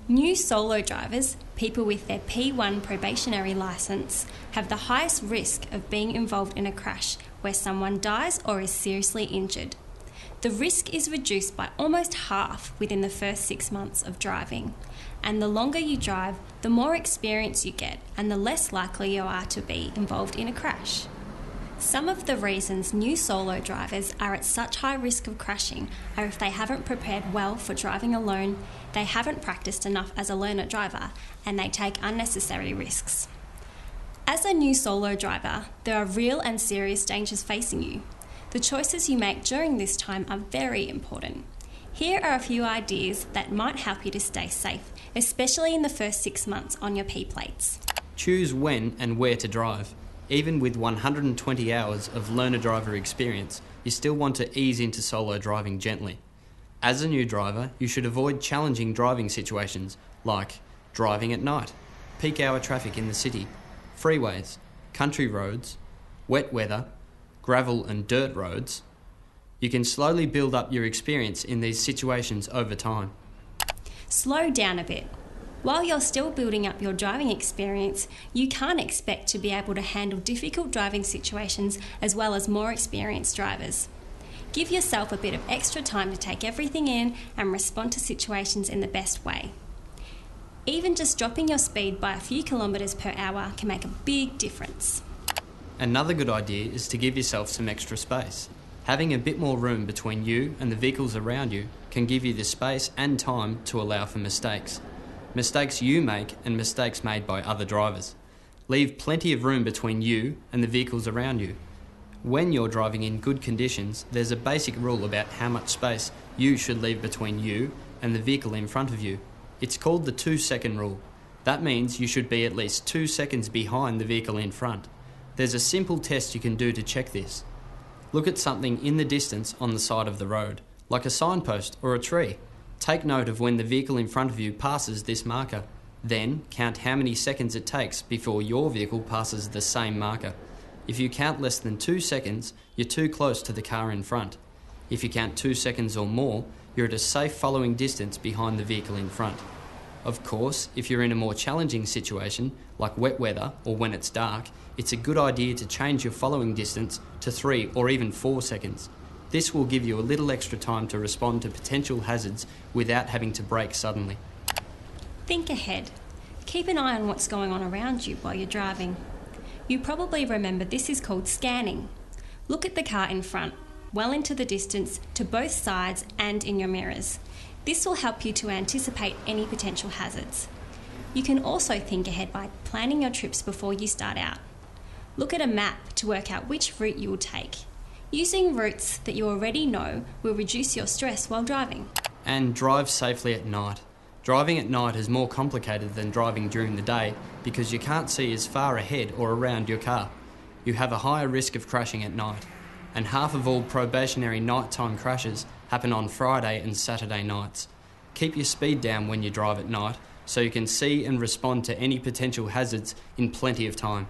New solo drivers, people with their P1 probationary licence, have the highest risk of being involved in a crash where someone dies or is seriously injured. The risk is reduced by almost half within the first 6 months of driving, and the longer you drive, the more experience you get and the less likely you are to be involved in a crash. Some of the reasons new solo drivers are at such high risk of crashing are if they haven't prepared well for driving alone, they haven't practiced enough as a learner driver, and they take unnecessary risks. As a new solo driver, there are real and serious dangers facing you. The choices you make during this time are very important. Here are a few ideas that might help you to stay safe, especially in the first 6 months on your P plates. Choose when and where to drive. Even with 120 hours of learner driver experience, you still want to ease into solo driving gently. As a new driver, you should avoid challenging driving situations like driving at night, peak hour traffic in the city, freeways, country roads, wet weather, gravel and dirt roads. You can slowly build up your experience in these situations over time. Slow down a bit. While you're still building up your driving experience, you can't expect to be able to handle difficult driving situations as well as more experienced drivers. Give yourself a bit of extra time to take everything in and respond to situations in the best way. Even just dropping your speed by a few kilometres per hour can make a big difference. Another good idea is to give yourself some extra space. Having a bit more room between you and the vehicles around you can give you the space and time to allow for mistakes. Mistakes you make and mistakes made by other drivers. Leave plenty of room between you and the vehicles around you. When you're driving in good conditions, there's a basic rule about how much space you should leave between you and the vehicle in front of you. It's called the 2-second rule. That means you should be at least 2 seconds behind the vehicle in front. There's a simple test you can do to check this. Look at something in the distance on the side of the road, like a signpost or a tree. Take note of when the vehicle in front of you passes this marker. Then count how many seconds it takes before your vehicle passes the same marker. If you count less than 2 seconds, you're too close to the car in front. If you count 2 seconds or more, you're at a safe following distance behind the vehicle in front. Of course, if you're in a more challenging situation, like wet weather or when it's dark, it's a good idea to change your following distance to 3 or even 4 seconds. This will give you a little extra time to respond to potential hazards without having to brake suddenly. Think ahead. Keep an eye on what's going on around you while you're driving. You probably remember this is called scanning. Look at the car in front, well into the distance, to both sides and in your mirrors. This will help you to anticipate any potential hazards. You can also think ahead by planning your trips before you start out. Look at a map to work out which route you will take. Using routes that you already know will reduce your stress while driving. And drive safely at night. Driving at night is more complicated than driving during the day because you can't see as far ahead or around your car. You have a higher risk of crashing at night, and half of all probationary nighttime crashes happen on Friday and Saturday nights. Keep your speed down when you drive at night so you can see and respond to any potential hazards in plenty of time.